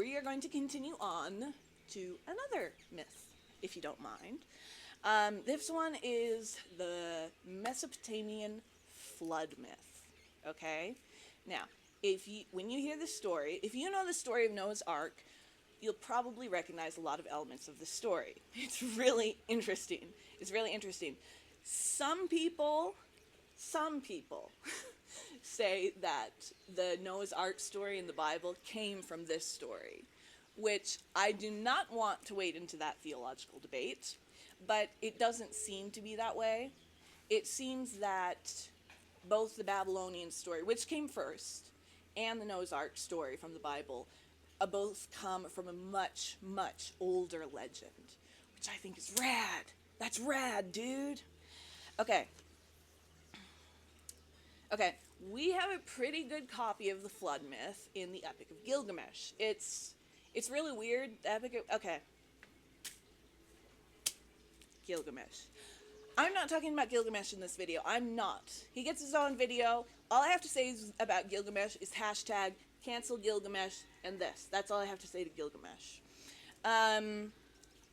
we are going to continue on to another myth, if you don't mind. This one is the Mesopotamian flood myth, okay? Now, when you hear the story, if you know the story of Noah's Ark, you'll probably recognize a lot of elements of the story. It's really interesting. It's really interesting. Some people say that the Noah's Ark story in the Bible came from this story, which I do not want to wade into that theological debate, but it doesn't seem to be that way. It seems that both the Babylonian story, which came first, and the Noah's Ark story from the Bible both come from a much, much older legend, which I think is rad. That's rad, dude. Okay, we have a pretty good copy of the flood myth in the Epic of Gilgamesh. It's really weird. The Epic of, okay. Gilgamesh. I'm not talking about Gilgamesh in this video. I'm not. He gets his own video. All I have to say about Gilgamesh is hashtag cancel Gilgamesh and this. That's all I have to say to Gilgamesh.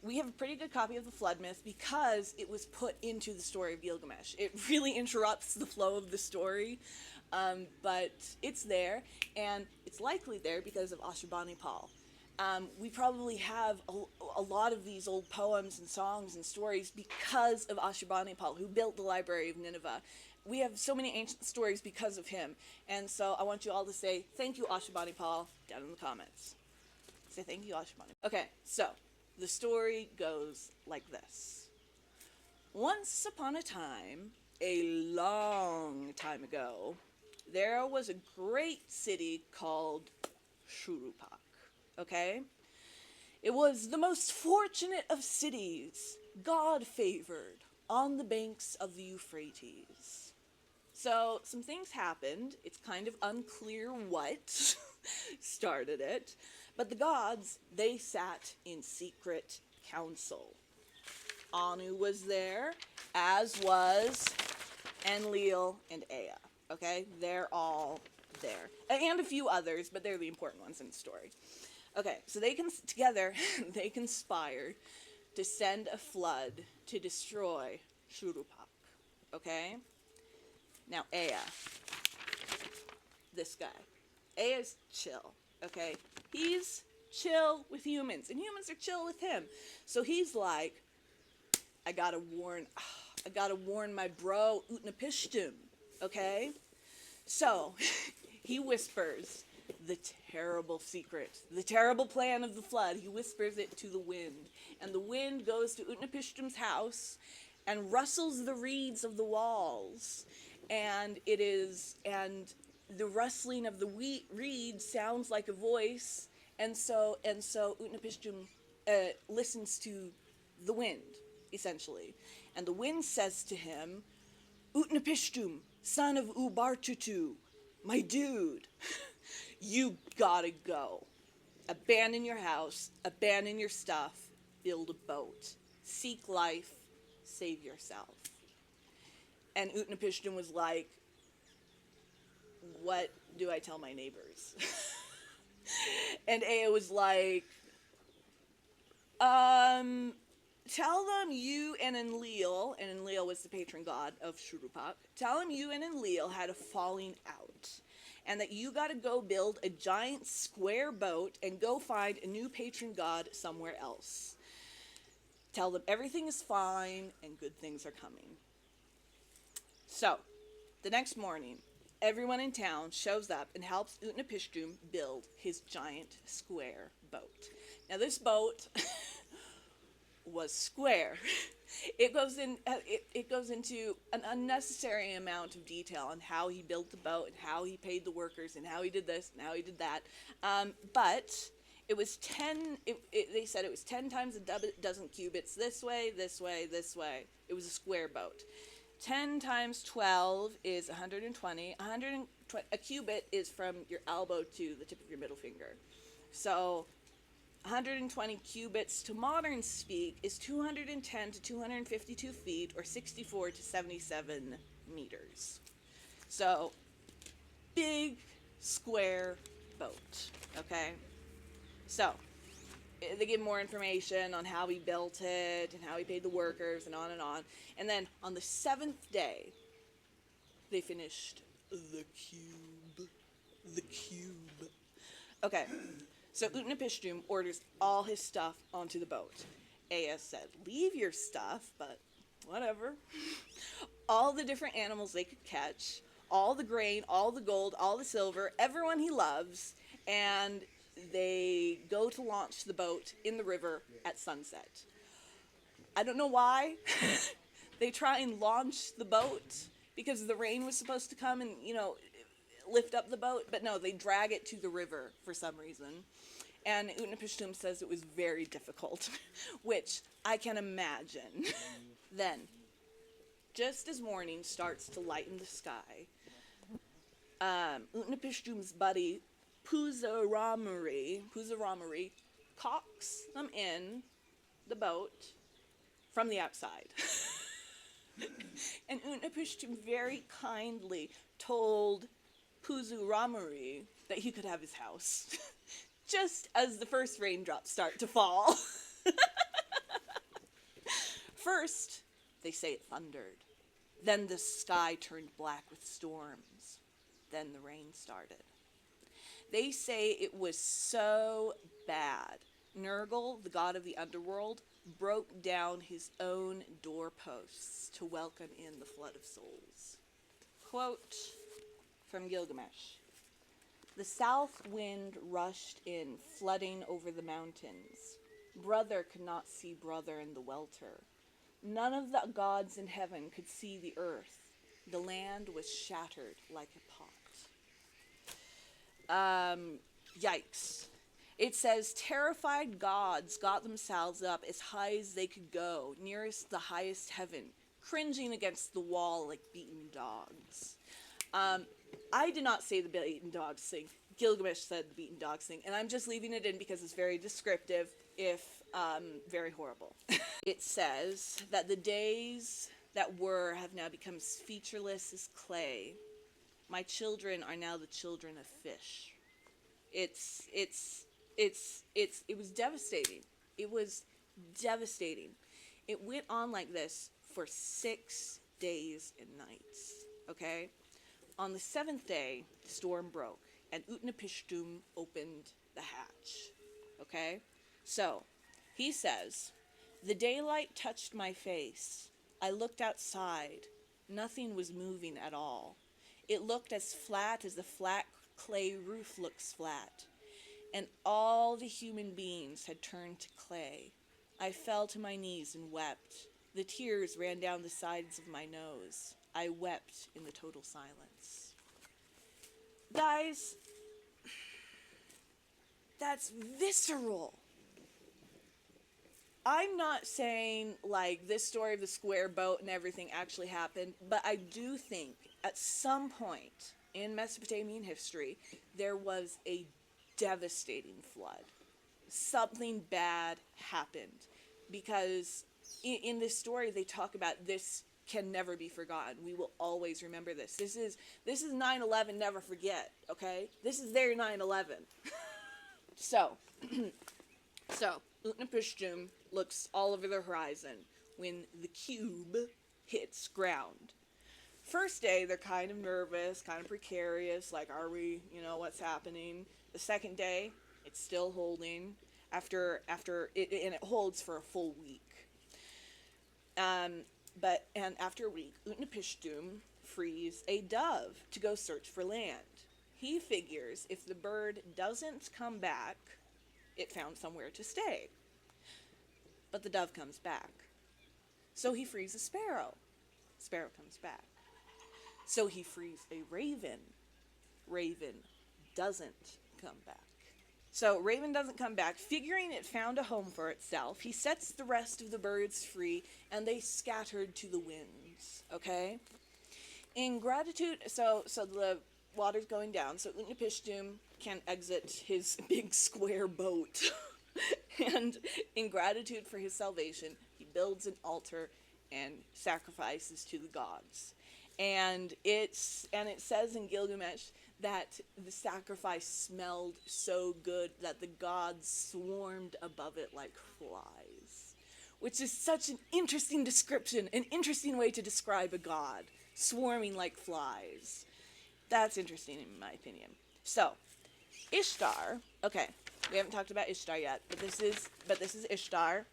We have a pretty good copy of the flood myth because it was put into the story of Gilgamesh. It really interrupts the flow of the story, but it's there, and it's likely there because of Ashurbanipal. We probably have a lot of these old poems and songs and stories because of Ashurbanipal, who built the Library of Nineveh. We have so many ancient stories because of him, and so I want you all to say thank you, Ashurbanipal, down in the comments. Say thank you, Ashurbanipal. Okay, so the story goes like this. Once upon a time, a long time ago, there was a great city called Shurupak. Okay? It was the most fortunate of cities, God-favored, on the banks of the Euphrates. So, some things happened. It's kind of unclear what started it. But the gods, they sat in secret council. Anu was there, as was Enlil and Ea. Okay? They're all there. And a few others, but they're the important ones in the story. Okay, so together, they conspired to send a flood to destroy Shurupak. Okay? Now, Ea. This guy. Ea's chill. Okay? He's chill with humans, and humans are chill with him. So he's like, I gotta warn my bro, Utnapishtim. Okay? So, he whispers the terrible secret, the terrible plan of the flood. He whispers it to the wind, and the wind goes to Utnapishtim's house and rustles the reeds of the walls, and the rustling of the reeds sounds like a voice, and so Utnapishtim listens to the wind, essentially, and the wind says to him, Utnapishtim, son of Ubartutu, my dude, you gotta go. Abandon your house, abandon your stuff, build a boat, seek life, save yourself. And Utnapishtim was like, what do I tell my neighbors? And Ea was like, tell them you and Enlil was the patron god of Shurupak, tell them you and Enlil had a falling out, and that you gotta go build a giant square boat and go find a new patron god somewhere else. Tell them everything is fine and good things are coming. So, the next morning, everyone in town shows up and helps Utnapishtim build his giant square boat. Now this boat was square. It goes into an unnecessary amount of detail on how he built the boat and how he paid the workers and how he did this and how he did that. But it was they said it was 10 times a dozen cubits this way, this way, this way. It was a square boat. 10 times 12 is 120. A cubit is from your elbow to the tip of your middle finger. So 120 cubits to modern speak is 210 to 252 feet, or 64 to 77 meters. So, big square boat, okay? So, they give more information on how he built it and how he paid the workers and on and on. And then on the 7th day, they finished the cube. The cube. Okay, so Utnapishtim orders all his stuff onto the boat. Ea said, leave your stuff, but whatever. All the different animals they could catch, all the grain, all the gold, all the silver, everyone he loves, and they go to launch the boat in the river at sunset. I don't know why. They try and launch the boat because the rain was supposed to come and, lift up the boat, but no, they drag it to the river for some reason. And Utnapishtim says it was very difficult, which I can imagine. Then, just as morning starts to lighten the sky, Utnapishtim's buddy Puzaramuri cocks them in the boat from the outside. And Utnapishtim very kindly told Puzaramuri that he could have his house, just as the first raindrops start to fall. First, they say it thundered. Then the sky turned black with storms. Then the rain started. They say it was so bad, Nergal, the god of the underworld, broke down his own doorposts to welcome in the flood of souls. Quote from Gilgamesh. The south wind rushed in, flooding over the mountains. Brother could not see brother in the welter. None of the gods in heaven could see the earth. The land was shattered like a pot. Yikes. It says, terrified gods got themselves up as high as they could go, nearest the highest heaven, cringing against the wall like beaten dogs. I did not say the beaten dogs thing. Gilgamesh said the beaten dogs thing, and I'm just leaving it in because it's very descriptive, if very horrible. It says that the days that were have now become as featureless as clay. My children are now the children of fish. It was devastating. It was devastating. It went on like this for 6 days and nights, okay? On the 7th day, the storm broke, and Utnapishtim opened the hatch, okay? So, he says, the daylight touched my face. I looked outside. Nothing was moving at all. It looked as flat as the flat clay roof looks flat. And all the human beings had turned to clay. I fell to my knees and wept. The tears ran down the sides of my nose. I wept in the total silence. Guys, that's visceral. I'm not saying, like, this story of the square boat and everything actually happened, but I do think at some point in Mesopotamian history, there was a devastating flood. Something bad happened. Because in this story, they talk about this can never be forgotten. We will always remember this. This is 9/11, never forget, okay? This is their 9/11. So, Utnapishtim looks all over the horizon when the cube hits ground. First day, they're kind of nervous, kind of precarious, like, are we, what's happening? The second day, it's still holding, after it, and it holds for a full week. And after a week, Utnapishtim frees a dove to go search for land. He figures if the bird doesn't come back, it found somewhere to stay. But the dove comes back. So he frees a sparrow. Sparrow comes back. So he frees a raven. Raven doesn't come back. So Raven doesn't come back. Figuring it found a home for itself, he sets the rest of the birds free, and they scattered to the winds. Okay? In gratitude, so the water's going down, so Utnapishtim can exit his big square boat. And in gratitude for his salvation, he builds an altar and sacrifices to the gods. And it says in Gilgamesh that the sacrifice smelled so good that the gods swarmed above it like flies. Which is such an interesting description, an interesting way to describe a god, swarming like flies. That's interesting in my opinion. So, Ishtar, okay, we haven't talked about Ishtar yet, but this is Ishtar,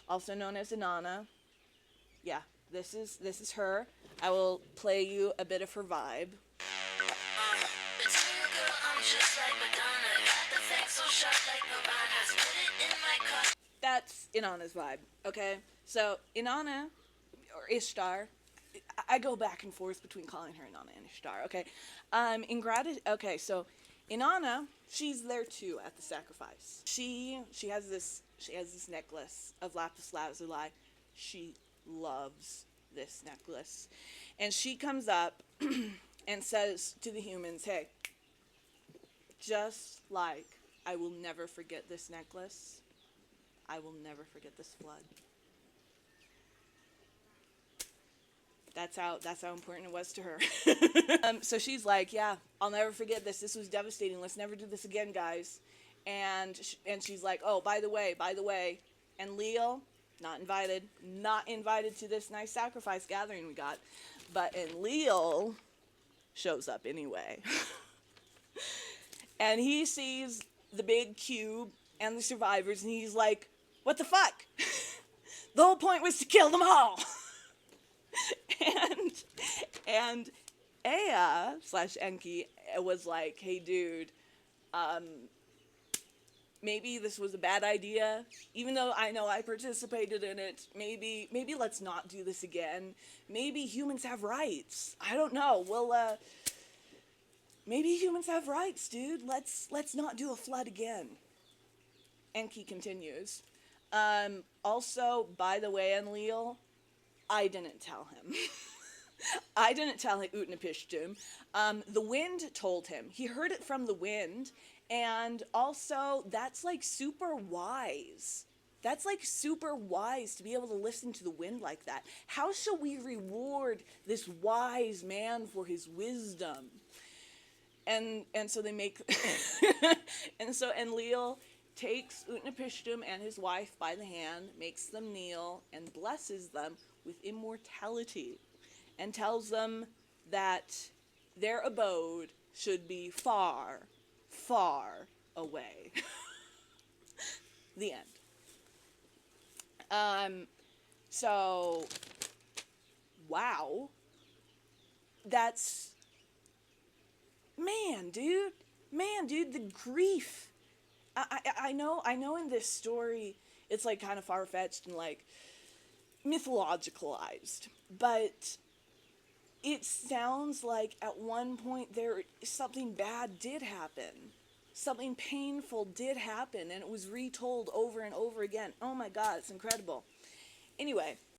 also known as Inanna. Yeah, this is her. I will play you a bit of her vibe. That's Inanna's vibe, okay? So, Inanna, or Ishtar, I go back and forth between calling her Inanna and Ishtar, okay? Okay, so Inanna, she's there too at the sacrifice. She has this necklace of lapis lazuli. She loves this necklace. And she comes up and says to the humans, hey, just like I will never forget this necklace, I will never forget this flood. That's how important it was to her. So she's like, yeah, I'll never forget this. This was devastating. Let's never do this again, guys. And she's like, oh, by the way, and Leal, not invited to this nice sacrifice gathering we got, and Leal shows up anyway. And he sees the big cube and the survivors, and he's like, what the fuck? The whole point was to kill them all. and Ea / Enki was like, hey dude, maybe this was a bad idea, even though I know I participated in it. Maybe let's not do this again. Maybe humans have rights. I don't know. Well, maybe humans have rights, dude. Let's not do a flood again. Enki continues. Also, by the way, Enlil, I didn't tell him. I didn't tell Utnapishtim. The wind told him. He heard it from the wind, and also that's like super wise. That's like super wise to be able to listen to the wind like that. How shall we reward this wise man for his wisdom? And so they make and so Enlil takes Utnapishtim and his wife by the hand, makes them kneel, and blesses them with immortality, and tells them that their abode should be far, far away. The end. So, wow. That's, man, dude, the grief. I know in this story, it's like kind of far-fetched and like mythologicalized, but it sounds like at one point something bad did happen. Something painful did happen, and it was retold over and over again. Oh my God, it's incredible. Anyway,